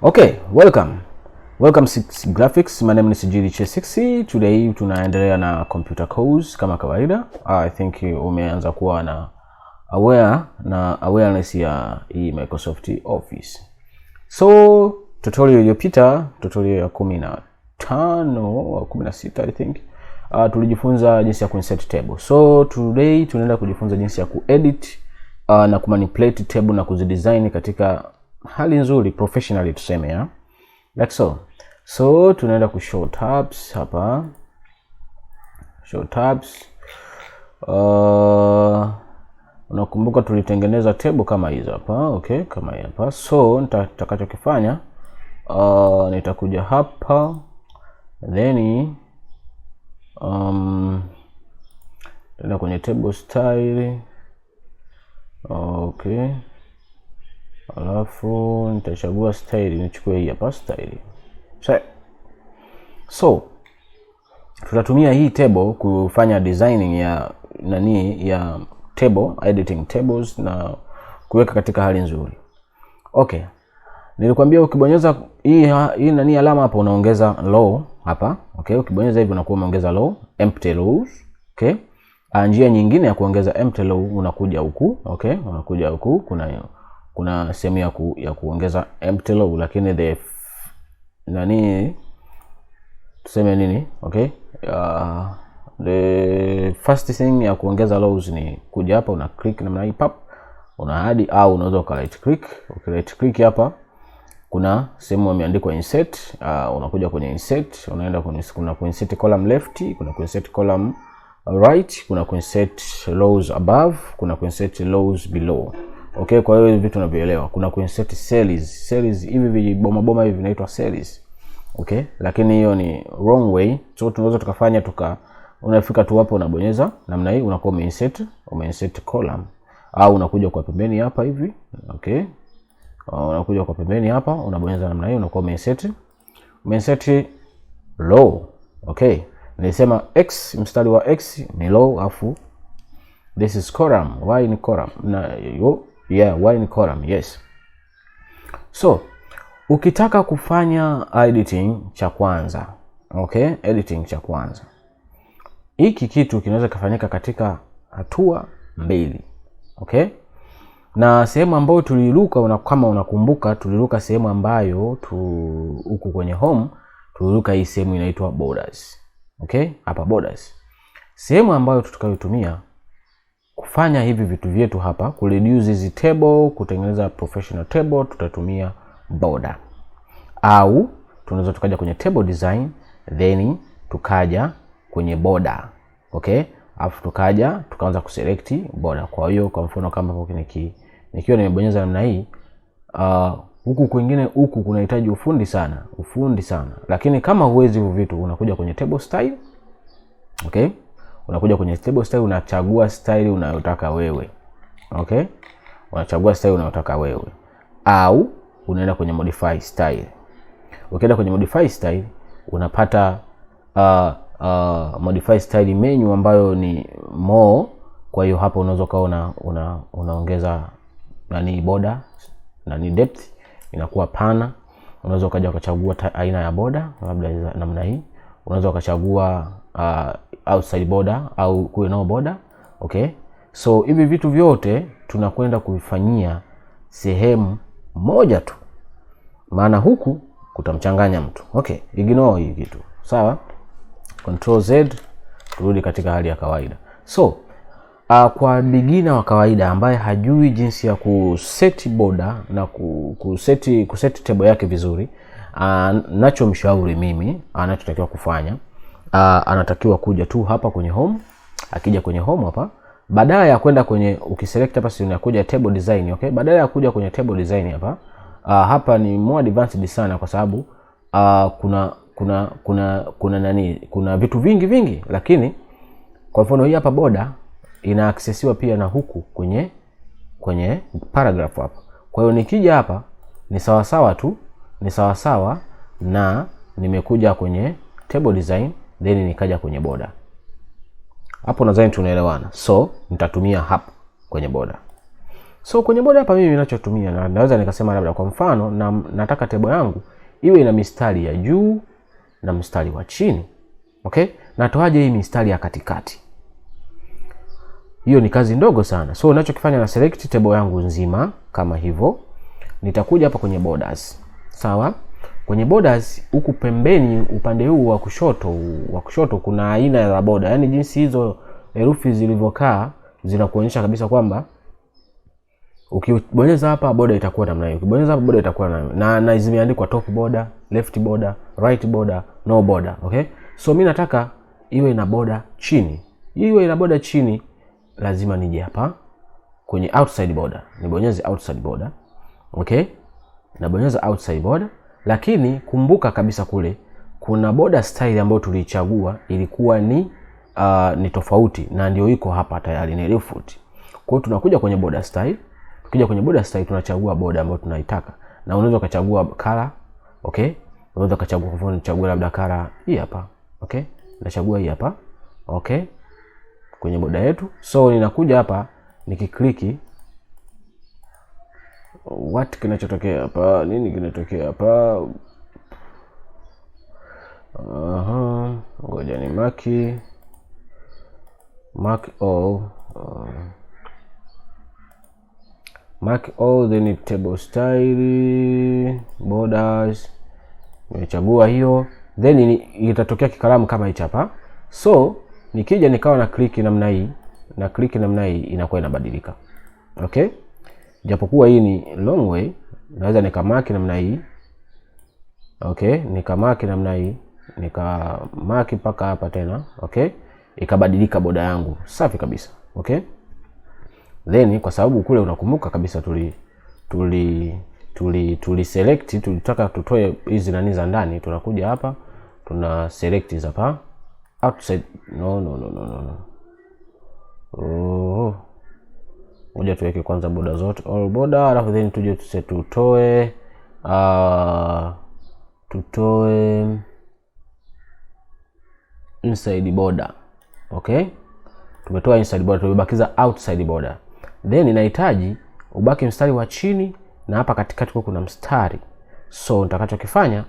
Okay, welcome 6 graphics. My name is Swahili. Today tunaendelea na computer course kama kawaida. I think umeanza kuwa na awareness ya hii Microsoft Office. So tutorial iliyopita, tutorial ya 15 au 16 I think, tulijifunza jinsi ya kuinsert table. So today tunaenda kujifunza jinsi ya kuedit na kumanipulate table na kuzidesign katika hali nzuri professionally tuseme ya. Like so tunaenda ku show tabs hapa. Show tabs. Unakumbuka tulitengeneza table kama hizo hapa, okay, kama hii hapa. So nitakachokifanya nitakuja hapa then tena kwenye table style. Okay. Alafu nitachagua style, nichukue hii hapa style. So tutatumia hii table kufanya designing ya ya table, editing tables na kuweka katika hali nzuri. Okay. Nilikwambia ukibonyeza hii alama hapa unaongeza low hapa. Okay, ukibonyeza hivi unakuwa umeongeza low, empty lows. Okay. Njia nyingine ya kuongeza empty low unakuja huku. Okay, unakuja huku kuna sehemu ya kuongeza empty low, lakini tuseme nini? Okay, the first thing ya kuongeza lows ni kuja hapa, una click namna hii pap, una add, au unaweza ka right click. Okay, right click hapa kuna sehemu imeandikwa insert. Unakuja kwenye insert, unaenda kuna insert column left, kuna insert column right, kuna insert rows above, kuna insert rows below. Okay, kwa hiyo vitu tunavyoelewa, kuna insert cells hivi viboma hivi vinaitwa cells. Okay, lakini hiyo ni wrong way. So tunaweza tukafanya unafika tu hapo unabonyeza namna hii, unakuwa umeinsert column, au unakuja kwa pembeni hapa hivi. Okay, unakuja kwa pembeni hapa unabonyeza namna hii, unakuwa umeinsert row. Okay, nilisema x, mstari wa x ni row, afu this is column, y ni column y ni column. Yes. So ukitaka kufanya editing cha kwanza, okay, editing cha kwanza, hiki kitu kinaweza kufanyika katika hatua mbili. Okay, na sehemu ambayo tuliruka, kama unakumbuka, tuliruka sehemu ambayo huku kwenye home tuliruka hii sehemu inaitwa borders. Okay, hapa borders, sehemu ambayo tutakayotumia kufanya hivi vitu vyetu hapa, ku reduce hizi table, kutengeneza professional table, tutatumia border. Au tunaweza tukaja kwenye table design then tukaja kwenye border. Okay, afu tukaanza kuselect border. Kwa hiyo kwa mfano kama hapo nikiwa nimebonyeza namna hii, huku kwingine kunahitaji ufundi sana. Lakini kama huwezi hivyo vitu, unakuja kwenye table style. Okay, unakuja kwenye table style, unachagua style unayotaka wewe. Okay, unachagua style unayotaka wewe, au unaenda kwenye modify style. Ukienda kwenye modify style unapata modify style menu ambayo ni more. Kwa hiyo hapa unaweza kaona unaongeza border depth inakuwa pana. Unaweza ukaja ukachagua aina ya border, labda namna hii. Unaweza ukachagua outside border au kuwe no border. Okay, so hivi vitu vyote tunakwenda kuvifanyia sehemu moja tu, maana huku kutamchanganya mtu. Okay, ignore hii kitu. Sawa, Control Z, turudi katika hali ya kawaida. So kwa beginner wa kawaida ambaye hajui jinsi ya kuset border na kuset table yake vizuri, nachomshauri mimi anachotakiwa kufanya, anatakiwa kuja tu hapa kwenye home. Akija kwenye home hapa, badala ya kwenda kwenye ukiselect hapa, si unakuja table design. Okay, badala ya kuja kwenye table design hapa, hapa ni more advanced sana, kwa sababu kuna vitu vingi, lakini kwa mfano hii hapa border ina accessiwa pia na huku kwenye paragraph hapa. Kwa hiyo nikija hapa ni sawasawa na nimekuja kwenye table design then nikaja kwenye border. Hapo nadhani tunaelewana. So nitatumia hapa kwenye border. So kwenye boda hapa mimi ninachotumia, na naweza nikasema labda kwa mfano nataka table yangu iwe ina mistari ya juu na mstari wa chini. Okay? Natoaje hii mistari ya katikati? Hiyo ni kazi ndogo sana. So ninachokifanya na select table yangu nzima kama hivyo. Nitakuja hapa kwenye borders. Sawa? Kwenye borders huku pembeni upande huu wa kushoto kuna aina ya border. Yaani jinsi hizo herufi zilivyokaa zinakuonyesha kabisa kwamba ukibonyeza hapa border itakuwa namna hiyo. Ukibonyeza hapa border itakuwa na zimeandikwa top border, left border, right border, no border. Okay? So mimi nataka iwe ina border chini. Iwe ina border chini, lazima nije hapa kwenye outside border. Nibonyeze outside border. Okay? Nabonyeza outside border, lakini kumbuka kabisa kule kuna border style ambayo tulichagua ilikuwa ni tofauti, na ndio iko hapa tayari ni default. Kwa hiyo tunakuja kwenye border style. Tukija kwenye border style tunachagua border ambayo tunaitaka. Na unaweza ukachagua color. Okay? Unaweza ukachagua kwa mfano nichague labda color hii hapa. Okay? Nachagua hii hapa. Okay? Kwenye border yetu. So ninakuja hapa nikikliki, what kinachotokea hapa? Nini kinatokea hapa? Ngoja ni mark all then table style borders. Nimechagua hiyo, then itatokea kikalamu kama hichi hapa. So nikija nikawa na click namna hii, inakuwa inabadilika. Okay? Japokuwa hii ni long way, naweza nikamaki namna hii. Okay? Nikamaki namna hii, nikamaki paka hapa tena. Okay? Ikabadilika boda yangu. Safi kabisa. Okay? Then kwa sababu kule unakumbuka kabisa tuli select, tulitaka tutoe hizi nani za ndani, tunakuja hapa tuna select hapa outside. No. Ngoja tuweke kwanza border zote, all border, alafu then tuje tutoe inside border. Okay? Tumetoa inside border, tumebakiza outside border. Then inahitaji ubaki mstari wa chini na hapa katikati kuna mstari. So nitakachokifanya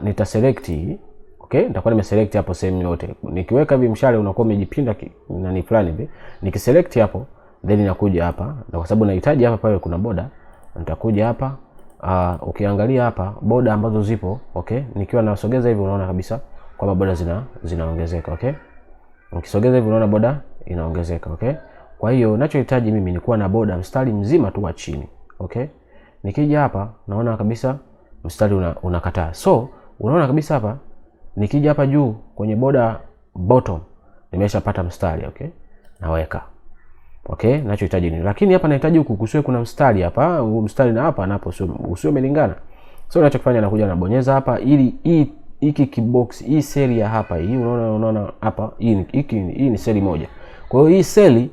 nitaselect hii. Okay? Nitakuwa nimeselect hapo sehemu yote. Nikiweka hivi mshale unakuwa umejipinda nani fulani hivi. Nikiselect hapo, then ninakuja hapa, na kwa sababu nahitaji hapa pale kuna border, nitakuja hapa. Ukiangalia hapa border ambazo zipo, okay? Nikiwa nasogeza hivi unaona kabisa kwamba border zinaongezeka. Okay? Ukisogeza hivi unaona border inaongezeka. Okay? Kwa hiyo ninachohitaji mimi ni kuwa na border mstari mzima tu wa chini. Okay? Nikija hapa naona kabisa mstari unakataa. So unaona kabisa hapa nikija hapa juu kwenye border bottom nimeshapata mstari. Okay? Naweka. Okay? Ninachohitaji ni, lakini hapa nahitaji huku kusiwe kuna mstari hapa, mstari na hapa napo usiwe umelingana. So ninachokifanya nakuja nabonyeza hapa ili hiki kibox, hii seli ya hapa hii, unaona hapa hii ni seli moja. Kwa hiyo hii seli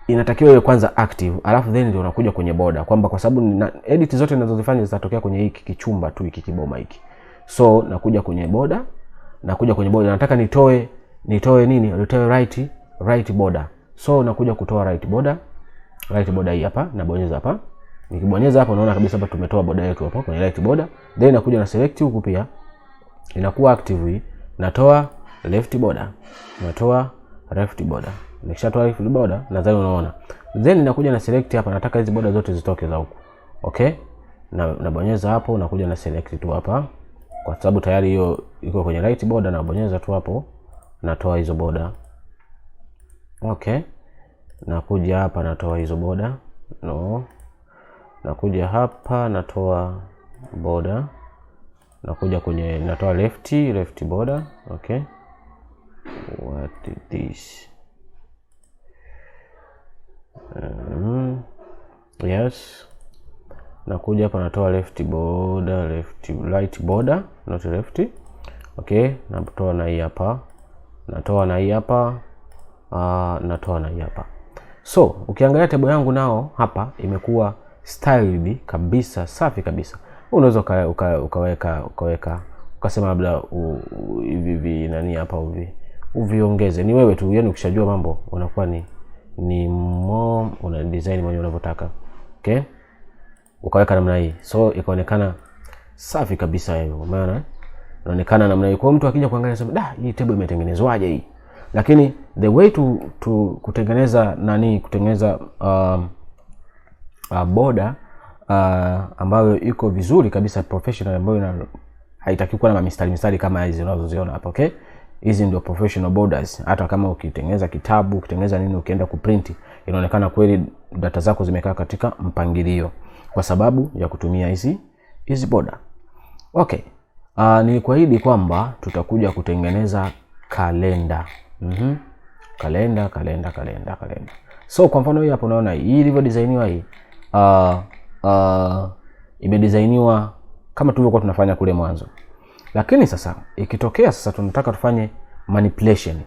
inatakiwa iwe kwanza active, alafu then ndio unakuja kwenye border, kwamba kwa sababu edit zote ninazozifanya zitatokea kwenye hiki kichumba tu, hiki kiboma hiki. So nakuja kwenye border, nataka nitoe nini? Nitoe right border. So nakuja kutoa right border hii hapa, nabonyeza hapa. Nikibonyeza hapa unaona kabisa hapa tumetoa border yetu hapa kwenye right border. Then nakuja na select huku pia inakuwa active hii, natoa left border. Nikishatoa left border nadhani unaona. Then ninakuja na select hapa, nataka hizi border zote zitoke za huku. Okay? Nabonyeza hapo, nakuja na select tu hapa. Kwa sababu tayari hiyo iko kwenye right border, nabonyeza tu hapo, natoa hizo border. Okay? Nakuja hapa natoa hizo border. Nakuja hapa natoa border. Nakuja kwenye natoa left border. Okay? What is this? Yes. Nakuja hapa natoa right border, not left. Okay? Natoa na hii hapa. Natoa na hii hapa. So, ukiangalia table yangu nao hapa imekuwa styled kabisa, safi kabisa. Unaweza ukaweka ukasema labda hivi nani hapa uviongeze. Ni wewe tu, yani ukishajua mambo unakuwa ni more, una design mwenyewe unavyotaka. Okay, ukaweka namna hii, so ikaonekana safi kabisa hiyo. Umeona inaonekana namna hii. Kwa mtu akija kuangalia sema hii table imetengenezwaje hii. Lakini the way to kutengeneza kutengeneza border ambayo iko vizuri kabisa, professional, ambayo haitaki kuwa na mistari kama hizi unazoziona hapa. Okay, hizi ndio professional borders. Hata kama ukitengeneza kitabu, ukitengeneza nini, ukienda kuprint, inaonekana kweli data zako zimekaa katika mpangilio kwa sababu ya kutumia hizi border. Okay, nilikuahidi kwamba tutakuja kutengeneza kalenda. Kalenda. So kwa mfano hii hapo unaona hii ilivyo designiwa hii. Imedesigniwa kama tulivyokuwa tunafanya kule mwanzo. Lakini sasa ikitokea sasa tunataka tufanye manipulation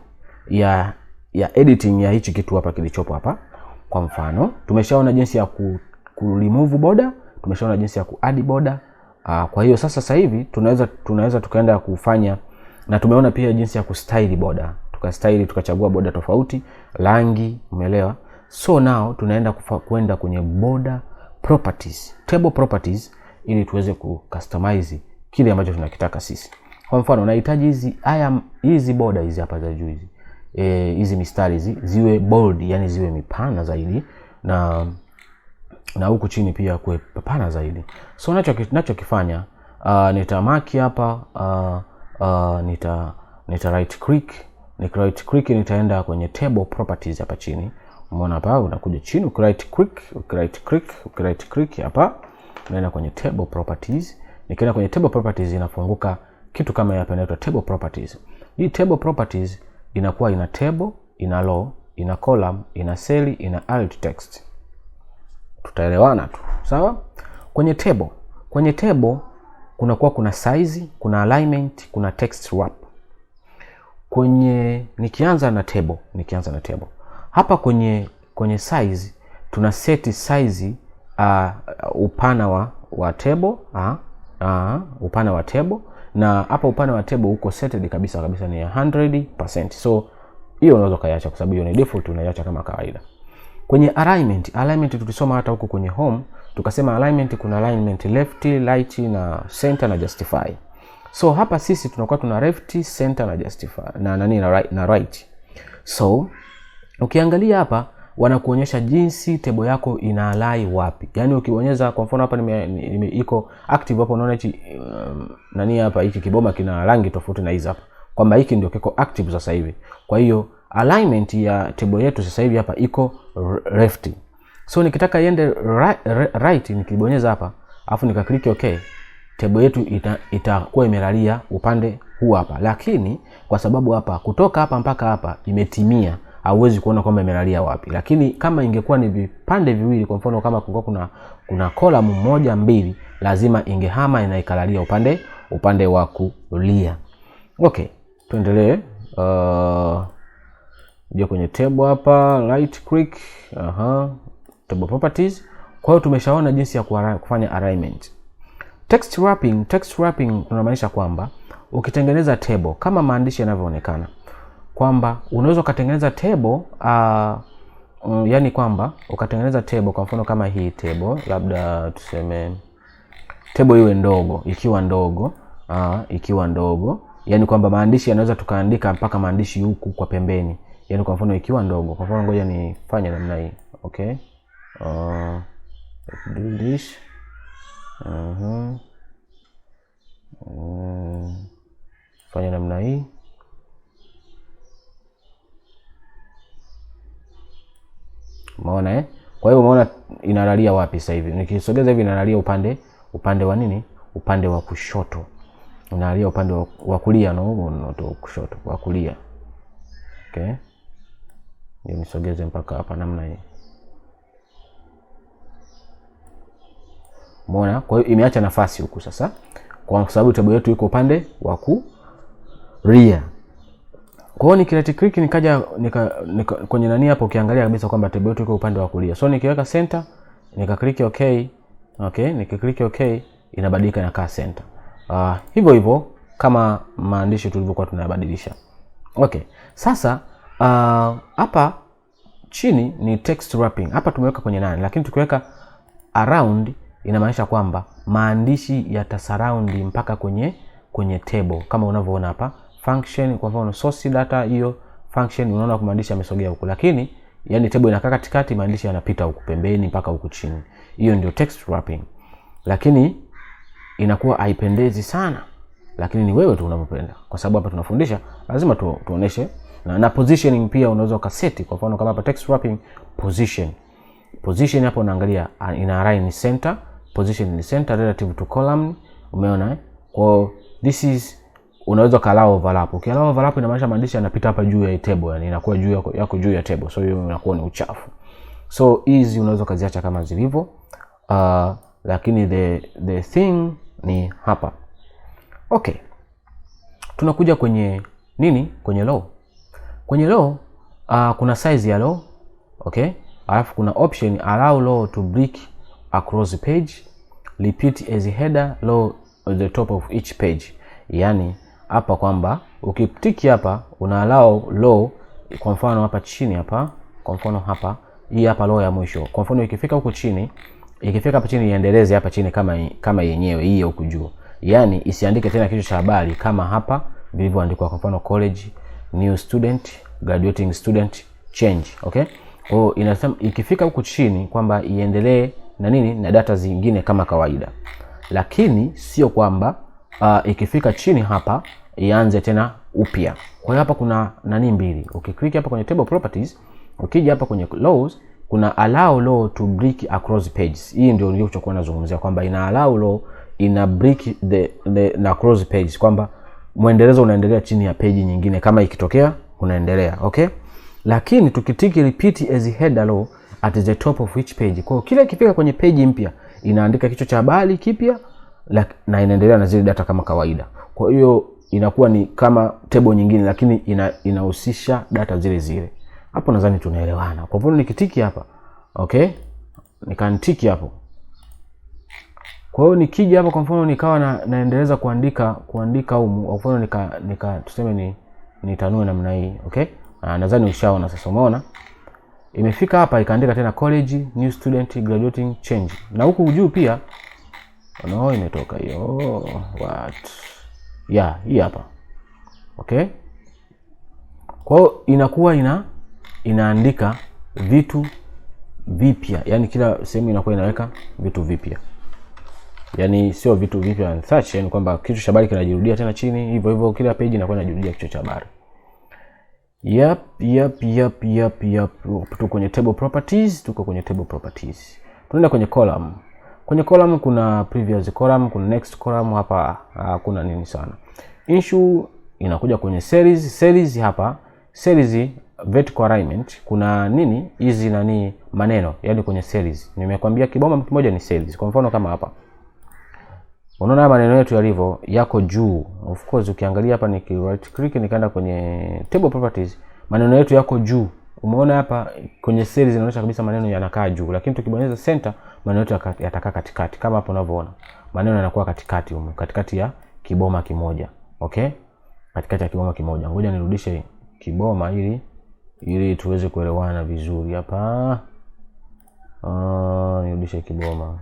ya editing ya hichi kitu hapa kilichopo hapa. Kwa mfano tumeshaona jinsi ya ku remove border, tumeshaona jinsi ya ku add border. Kwa hiyo sasa hivi tunaweza tukaenda kufanya, na tumeona pia jinsi ya ku style border. Tukachagua border tofauti, rangi, umeelewa? So now tunaenda kwenda kwenye border properties, table properties, ili tuweze ku customize kile ambacho tunakitaka sisi. Kwa mfano unahitaji hizi border hizi hapa za juu hizi, hizi mistari ziwe bold, yani ziwe mipana zaidi, na huku chini pia kuwe pana zaidi. So ninachokifanya nitamaki hapa, nita right click, nitaenda kwenye table properties hapa chini. Umeona hapa unakuja chini, right click hapa, unaenda kwenye table properties. Nikienda kwenye table properties inafunguka kitu kama hapa inaitwa table properties. Hii table properties inakuwa ina table, ina row, ina column, ina cell, ina alt text. Tutaelewana tu, sawa? Kwenye table kuna size, kuna alignment, kuna text wrap. Nikianza na table hapa kwenye size tuna set size, upana wa table, upana wa table, na hapa upana wa table uko setted kabisa ni 100%. So hiyo unaweza kaiacha kwa sababu hiyo ni default, unaiacha kama kawaida. Kwenye alignment tulisoma hata huko kwenye home, tukasema alignment kuna alignment left, right na center na justify. So hapa sisi tunakuwa tuna left, center na justify na right. So ukiangalia hapa wanakuonyesha jinsi table yako ina align wapi. Yaani ukibonyeza kwa mfano hapa iko active hapo, unaona hichi hapa hiki kiboma kina rangi tofauti na hizi hapa, kwamba hiki ndio kiko active sasa hivi. Kwa hiyo alignment ya table yetu sasa hivi hapa iko left. So nikitaka iende right, nikibonyeza hapa afu nikaklik okay, table yetu itakuwa imelalia upande huu hapa. Lakini kwa sababu hapa kutoka hapa mpaka hapa imetimia, hauwezi kuona kwamba imelalia wapi. Lakini kama ingekuwa ni vipande viwili, kwa mfano kama kuna column moja mbili, lazima ingehama na ikalalia upande wa kulia. Okay, tuendelee. Ndio kwenye table hapa, right click, table properties. Kwa hiyo tumeshaona jinsi ya kufanya alignment. Text wrapping tunamaanisha kwamba ukitengeneza table kama maandishi yanavyoonekana, kwamba unaweza kutengeneza table yani kwamba ukatengeneza table kwa mfano kama hii table, labda tuseme table iwe ndogo, ikiwa ndogo, yani kwamba maandishi yanaweza tukaandika mpaka maandishi huku kwa pembeni. Yani kwa mfano ikiwa ndogo, kwa mfano ngoja nifanye namna hii. Okay, let's do this. Fanya namna hii. Umeona Kwa hiyo umeona inalalia wapi sasa hivi? Nikisogeza hivi inalalia upande wa nini? Upande wa kushoto. Inalalia upande wa kulia, no kushoto, wa kulia. Okay? Ndio nisogeze mpaka hapa namna hii. Umeona? Kwa hiyo imeacha nafasi huku sasa. Kwa sababu table yetu iko upande wa kulia. Kwa hiyo nikileti click nikaja kwenye nani hapo, ukiangalia kabisa kwamba table yetu iko upande wa kulia. So nikiweka center, nikaklik okay. Okay, nikiklik okay inabadilika inakaa center. Hivyo kama maandishi tulivyokuwa tunayabadilisha. Okay. Sasa hapa chini ni text wrapping. Hapa tumeweka kwenye nani, lakini tukiweka around inamaanisha kwamba maandishi yatasurround mpaka kwenye table kama unavyoona hapa. Function kwa mfano source data, hiyo function unaona kwa maandishi yamesogea huku, lakini yani table inakaa katikati, maandishi yanapita huku pembeni mpaka huku chini. Hiyo ndio text wrapping. Lakini inakuwa haipendezi sana, lakini ni wewe tu unavyopenda, kwa sababu hapa tunafundisha lazima tuoneshe na positioning pia unaweza ukaseti. Kwa mfano kama hapa text wrapping position hapo unaangalia ina align center, position ni center relative to column, umeona Kwa this is unaweza allow overlap. Ukiallow overlap inamaanisha maandishi yanapita hapa juu ya table, yani inakuwa juu yako juu ya table, so hiyo inakuwa ni uchafu. So hizi unaweza kaziacha kama zilivyo. Lakini the thing ni hapa. Okay. Tunakuja kwenye nini? Kwenye law. Kwenye law kuna size ya law, okay? Alafu kuna option allow law to break across the page, repeat as a header law at the top of each page. Yani hapa kwamba ukitiki hapa una allow law, kwa mfano hapa chini hapa, kwa mfano hapa hii hapa law ya mwisho. Kwa mfano ikifika huko chini, ikifika hapa chini iendeleze hapa chini kama yenyewe hii huko juu. Yani isiandike tena kichwa cha habari kama hapa vilivyoandikwa, kwa mfano college, new student, graduating student, change, okay? Kwa hiyo inasema ikifika huko chini kwamba iendelee na nini na data zingine kama kawaida. Lakini sio kwamba ikifika chini hapa ianze tena upya. Kwa hiyo hapa kuna nani mbili. Ukiklik hapa kwenye table properties, ukija hapa kwenye laws, kuna allow law to break across pages. Hii ndio nilichokuwa nazungumzia kwamba ina allow law ina break the across page, kwamba muendelezo unaendelea chini ya page nyingine kama ikitokea unaendelea, okay? Lakini tukitiki repeat as a header law at the top of each page, kwa kila ikifika kwenye page mpya inaandika kichwa cha habari kipya na inaendelea na zile data kama kawaida. Kwa hiyo inakuwa ni kama table nyingine, lakini inahusisha data zile zile. Hapo nadhani tunaelewana. Kwa mfano nikitiki hapa, okay? Nikantiki hapo. Kwa hiyo nikija hapa kwa mfano nikawa naendeleza kuandika humu, kwa mfano tuseme nitanue namna hii, okay? Nadhani ushaona sasa, umeona? Imefika hapa ikaandika tena college, new student, graduating, change. Na huku juu pia imetoka hiyo. What? Yeah, hii hapa. Okay? Kwa hiyo inakuwa inaandika vitu vipya. Yaani kila sehemu inakuwa inaweka vitu vipya. Yaani sio vitu vipya and such, yani kwamba kichwa cha habari kinajirudia tena chini, hivyo hivyo kila page inakuwa inajirudia kichwa cha habari. Yep. Tuko kwenye table properties. Tunaenda kwenye column. Kwenye column kuna previous column, kuna next column, hapa kuna nini sana. Issue inakuja kwenye series hapa. Series vertical alignment, kuna nini? Hizi nani maneno, yani kwenye series. Nimekwambia kiboma kimoja ni series. Kwa mfano kama hapa. Unaona maneno yetu yalivyo yako juu. Of course ukiangalia hapa ni right click nikaenda kwenye table properties, maneno yetu yako juu. Umeona hapa kwenye series inaonyesha kabisa maneno yanakaa juu, lakini tukibonyeza center maneno yetu yatakaa katikati kama hapo unavyoona. Maneno yanakuwa katikati ya kiboma kimoja. Okay? Katikati ya kiboma kimoja. Ngoja nirudishe kiboma ili tuweze kuelewana vizuri hapa. Nirudishe kiboma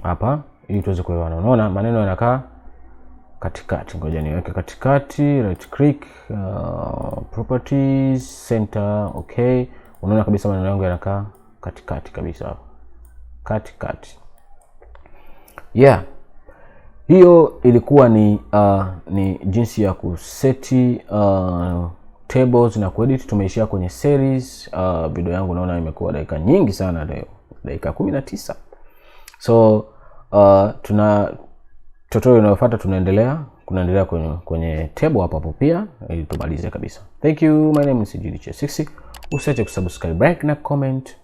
hapa ili tuweze kuelewana. Unaona maneno yanakaa katikati. Ngoja niweke katikati, right click, properties, center, okay. Unaona kabisa maneno yangu yanakaa katikati kabisa hapa. Katikati. Yeah. Hiyo ilikuwa ni jinsi ya kuseti tables na kuedit. Tumeishia kwenye series. Video yangu naona imekuwa dakika nyingi sana leo. Dakika 19. So tutorial inayofuata kunaendelea kwenye table hapo pia ili tumalize kabisa. Thank you. My name is Jiliche 60. Usiache kusubscribe, like na comment.